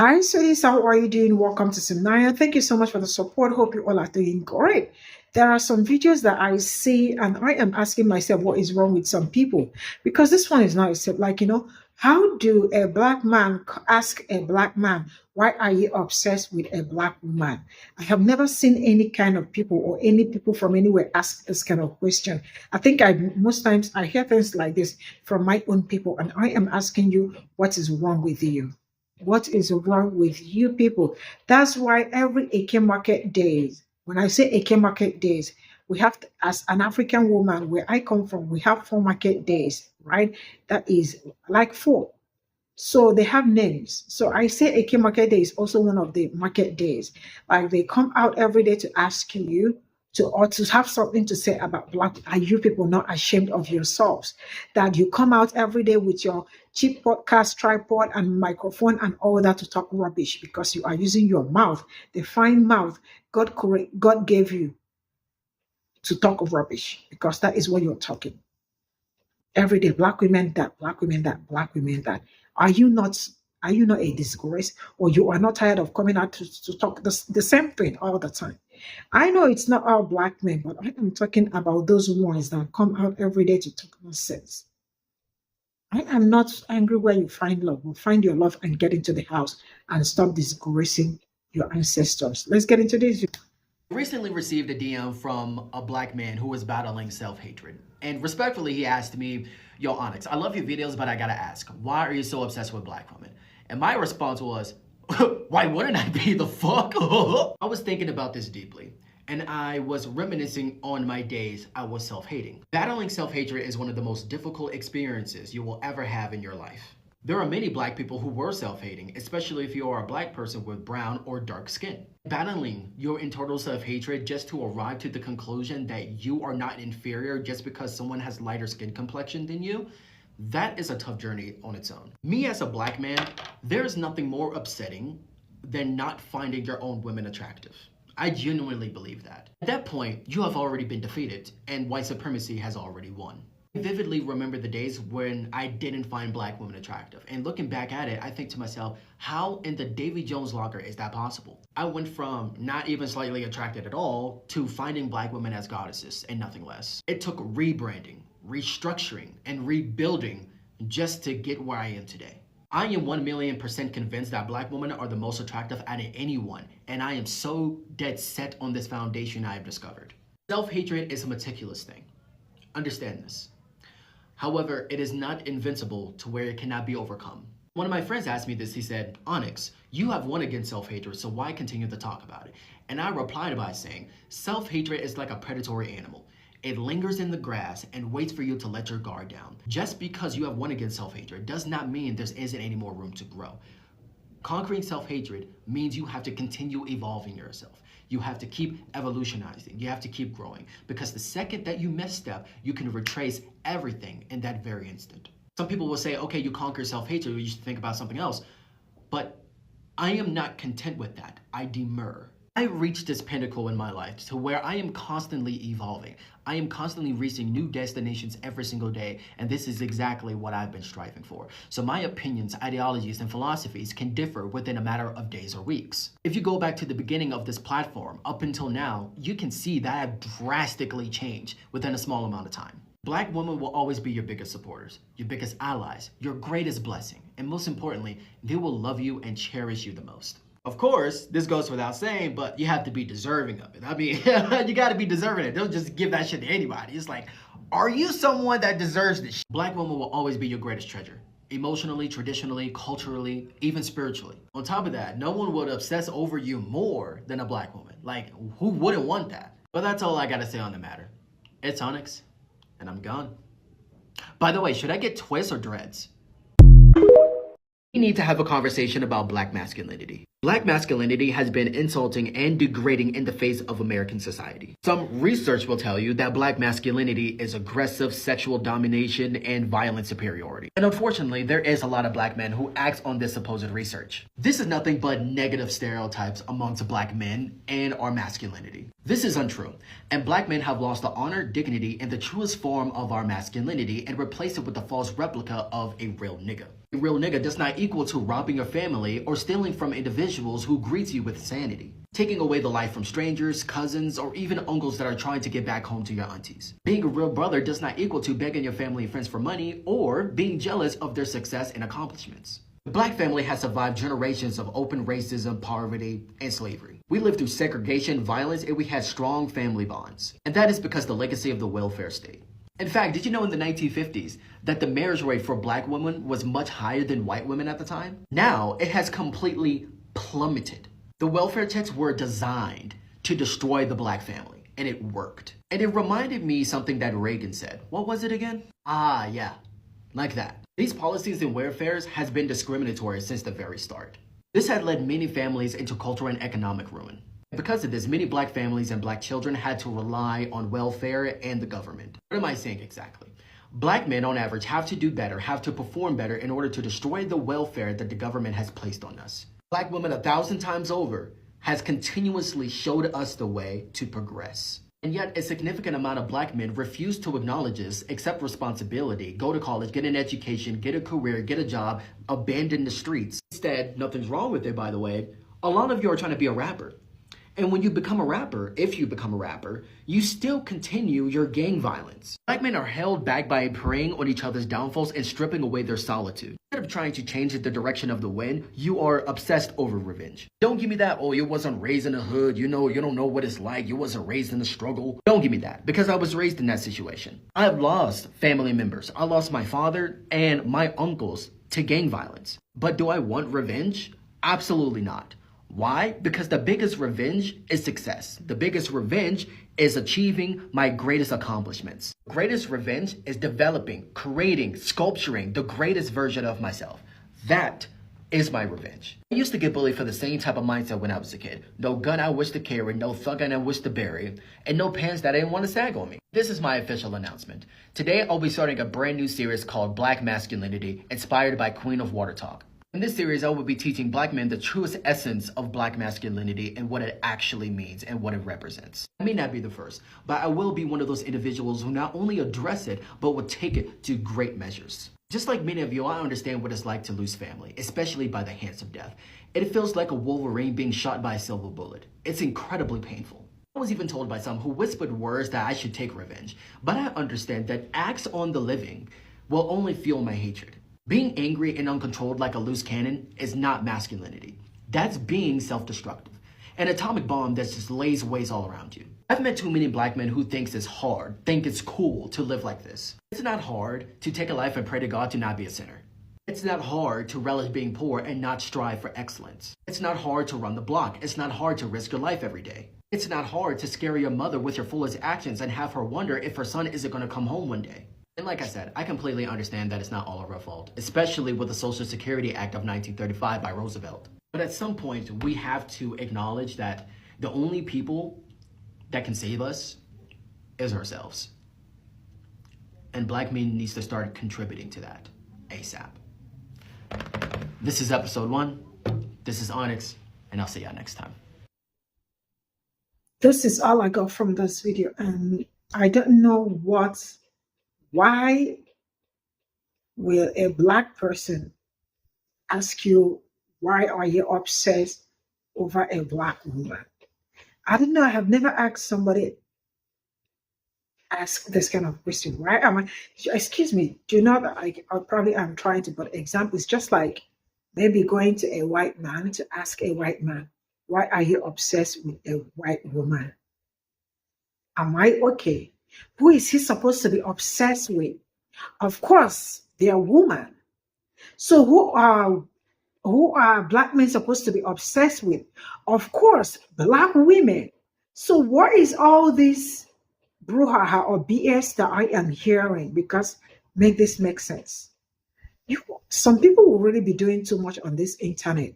Hi, sweeties. How are you doing? Welcome to Simnaya. Thank you so much for the support. Hope you all are doing great. There are some videos that I see, and I am asking myself what is wrong with some people because this one is not accept. How do a black man ask a black man, why are you obsessed with a black woman? I have never seen any kind of people or any people from anywhere ask this kind of question. I think most times I hear things like this from my own people, and I am asking you, what is wrong with you? What is wrong with you people? That's why every Eke market days, when I say Eke market days, we have to, as an African woman where I come from, we have 4 market days, right? That is like four. So they have names. So I say Eke Market Day is also one of the market days. Like they come out every day to ask you to or to have something to say about black. Are you people not ashamed of yourselves? That you come out every day with your cheap podcast tripod and microphone and all that to talk rubbish because you are using your mouth, the fine mouth God gave you to talk rubbish because that is what you're talking every day. Black women that, black women that, black women that. Are you not a disgrace, or you are not tired of coming out to talk the same thing all the time? I know it's not all black men, but I am talking about those ones that come out every day to talk nonsense. I am not angry where you find love. Well, find your love and get into the house and stop disgracing your ancestors. Let's get into this. Recently received a DM from a black man who was battling self-hatred. And respectfully, he asked me, yo, Onyx, I love your videos, but I gotta ask, why are you so obsessed with black women? And my response was, why wouldn't I be, the fuck? I was thinking about this deeply, and I was reminiscing on my days I was self-hating. Battling self-hatred is one of the most difficult experiences you will ever have in your life. There are many black people who were self-hating, especially if you are a black person with brown or dark skin. Battling your internal self-hatred just to arrive to the conclusion that you are not inferior just because someone has lighter skin complexion than you, that is a tough journey on its own. Me as a black man, there's nothing more upsetting than not finding your own women attractive. I genuinely believe that. At that point, you have already been defeated and white supremacy has already won. I vividly remember the days when I didn't find black women attractive. And looking back at it, I think to myself, how in the Davy Jones locker is that possible? I went from not even slightly attracted at all to finding black women as goddesses and nothing less. It took rebranding, restructuring, and rebuilding just to get where I am today. I am 1,000,000% convinced that black women are the most attractive out of anyone, and I am so dead set on this foundation I have discovered. Self-hatred is a meticulous thing. Understand this. However, it is not invincible to where it cannot be overcome. One of my friends asked me this. He said, Onyx, you have won against self-hatred, so why continue to talk about it? And I replied by saying, self-hatred is like a predatory animal. It lingers in the grass and waits for you to let your guard down. Just because you have won against self-hatred does not mean there isn't any more room to grow. Conquering self-hatred means you have to continue evolving yourself. You have to keep evolutionizing. You have to keep growing. Because the second that you misstep, you can retrace everything in that very instant. Some people will say, okay, you conquer self-hatred, you should think about something else. But I am not content with that. I demur. I reached this pinnacle in my life to where I am constantly evolving. I am constantly reaching new destinations every single day, and this is exactly what I've been striving for. So my opinions, ideologies, and philosophies can differ within a matter of days or weeks. If you go back to the beginning of this platform, up until now, you can see that I've drastically changed within a small amount of time. Black women will always be your biggest supporters, your biggest allies, your greatest blessing, and most importantly, they will love you and cherish you the most. Of course, this goes without saying, but you have to be deserving of it. I mean, you got to be deserving of it. Don't just give that shit to anybody. It's like, are you someone that deserves this shit? Black women will always be your greatest treasure. Emotionally, traditionally, culturally, even spiritually. On top of that, no one would obsess over you more than a black woman. Like, who wouldn't want that? But that's all I got to say on the matter. It's Onyx, and I'm gone. By the way, should I get twists or dreads? We need to have a conversation about black masculinity. Black masculinity has been insulting and degrading in the face of American society. Some research will tell you that black masculinity is aggressive sexual domination and violent superiority. And unfortunately, there is a lot of black men who act on this supposed research. This is nothing but negative stereotypes amongst black men and our masculinity. This is untrue, and black men have lost the honor, dignity, and the truest form of our masculinity and replaced it with a false replica of a real nigga. A real nigga does not equal to robbing your family or stealing from individuals who greet you with sanity. Taking away the life from strangers, cousins, or even uncles that are trying to get back home to your aunties. Being a real brother does not equal to begging your family and friends for money or being jealous of their success and accomplishments. The black family has survived generations of open racism, poverty, and slavery. We lived through segregation, violence, and we had strong family bonds. And that is because the legacy of the welfare state. In fact, did you know in the 1950s that the marriage rate for black women was much higher than white women at the time? Now, it has completely plummeted. The welfare checks were designed to destroy the black family, and it worked. And it reminded me something that Reagan said. What was it again? Ah, yeah, like that. These policies and welfares has been discriminatory since the very start. This had led many families into cultural and economic ruin. Because of this, many black families and black children had to rely on welfare and the government. What am I saying exactly? Black men on average have to do better, have to perform better in order to destroy the welfare that the government has placed on us. Black women 1,000 times over has continuously showed us the way to progress. And yet a significant amount of black men refuse to acknowledge this, accept responsibility, go to college, get an education, get a career, get a job, abandon the streets. Instead, nothing's wrong with it, by the way, a lot of you are trying to be a rapper. And when you become a rapper, if you become a rapper, you still continue your gang violence. Black men are held back by preying on each other's downfalls and stripping away their solitude. Instead of trying to change the direction of the wind, you are obsessed over revenge. Don't give me that, oh, you wasn't raised in the hood, you don't know what it's like, you wasn't raised in the struggle. Don't give me that, because I was raised in that situation. I've lost family members. I lost my father and my uncles to gang violence. But do I want revenge? Absolutely not. Why? Because the biggest revenge is success. The biggest revenge is achieving my greatest accomplishments. Greatest revenge is developing, creating, sculpturing the greatest version of myself. That is my revenge. I used to get bullied for the same type of mindset when I was a kid. No gun I wish to carry, no thug I wish to bury, and no pants that I didn't want to sag on me. This is my official announcement. Today I'll be starting a brand new series called Black Masculinity, inspired by Queen of Water Talk. In this series, I will be teaching black men the truest essence of black masculinity and what it actually means and what it represents. I may not be the first, but I will be one of those individuals who not only address it, but will take it to great measures. Just like many of you, I understand what it's like to lose family, especially by the hands of death. It feels like a Wolverine being shot by a silver bullet. It's incredibly painful. I was even told by some who whispered words that I should take revenge, but I understand that acts on the living will only fuel my hatred. Being angry and uncontrolled like a loose cannon is not masculinity. That's being self-destructive. An atomic bomb that just lays waste all around you. I've met too many black men who think it's hard, think it's cool to live like this. It's not hard to take a life and pray to God to not be a sinner. It's not hard to relish being poor and not strive for excellence. It's not hard to run the block. It's not hard to risk your life every day. It's not hard to scare your mother with your foolish actions and have her wonder if her son isn't going to come home one day. And like I said, I completely understand that it's not all of our fault, especially with the Social Security Act of 1935 by Roosevelt. But at some point, we have to acknowledge that the only people that can save us is ourselves. And black men needs to start contributing to that ASAP. This is episode 1. This is Onyx, and I'll see y'all next time. This is all I got from this video, and I don't know why will a black person ask you, why are you obsessed over a black woman? I don't know. I have never asked somebody ask this kind of question. Why am I, excuse me, do you know that I probably am trying to put examples, just like maybe going to a white man to ask a white man, why are you obsessed with a white woman? Am I okay? Who is he supposed to be obsessed with? Of course, they are women. So who are black men supposed to be obsessed with? Of course, black women. So what is all this brouhaha or BS that I am hearing? Because make this make sense. Some people will really be doing too much on this internet,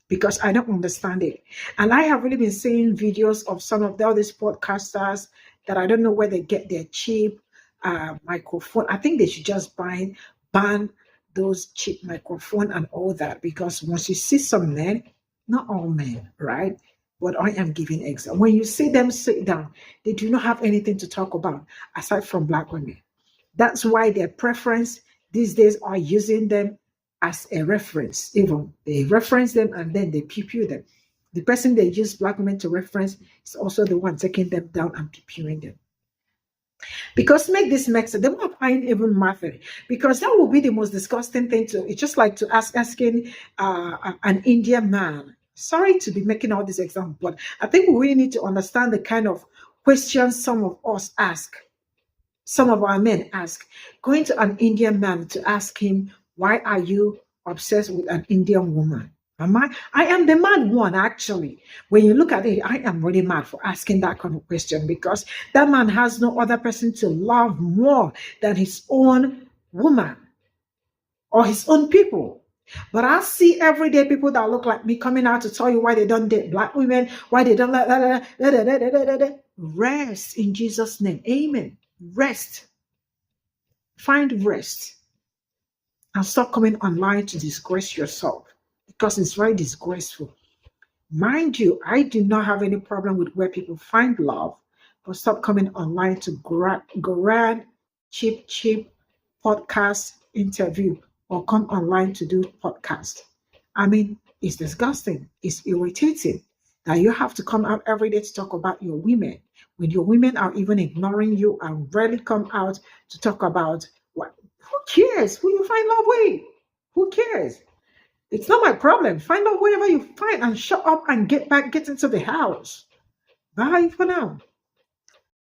because I don't understand it. And I have really been seeing videos of some of all these podcasters that I don't know where they get their cheap microphone. I think they should just ban those cheap microphone and all that, because once you see some men, not all men, right? But I am giving example. When you see them sit down, they do not have anything to talk about aside from black women. That's why their preference these days are using them as a reference. Even they reference them and then they pew them. The person they use black women to reference is also the one taking them down and pewing them. Because make this make sense, they won't find even matter. Because that would be the most disgusting thing to. It's just like to asking an Indian man. Sorry to be making all these examples, but I think we really need to understand the kind of questions some of us ask. Some of our men ask, going to an Indian man to ask him, why are you obsessed with an Indian woman? Am I? I am the mad one, actually. When you look at it, I am really mad for asking that kind of question because that man has no other person to love more than his own woman or his own people. But I see everyday people that look like me coming out to tell you why they don't date black women, why they don't rest in Jesus' name. Amen. Rest. Find rest. And stop coming online to disgrace yourself because it's very disgraceful. Mind you, I do not have any problem with where people find love, but stop coming online to grab cheap podcast interview or come online to do podcast. I mean, it's disgusting. It's irritating that you have to come out every day to talk about your women when your women are even ignoring you and rarely come out to talk about what. Who cares who you find love with? Who cares? It's not my problem. Find out whatever you find and shut up and get into the house. Bye for now.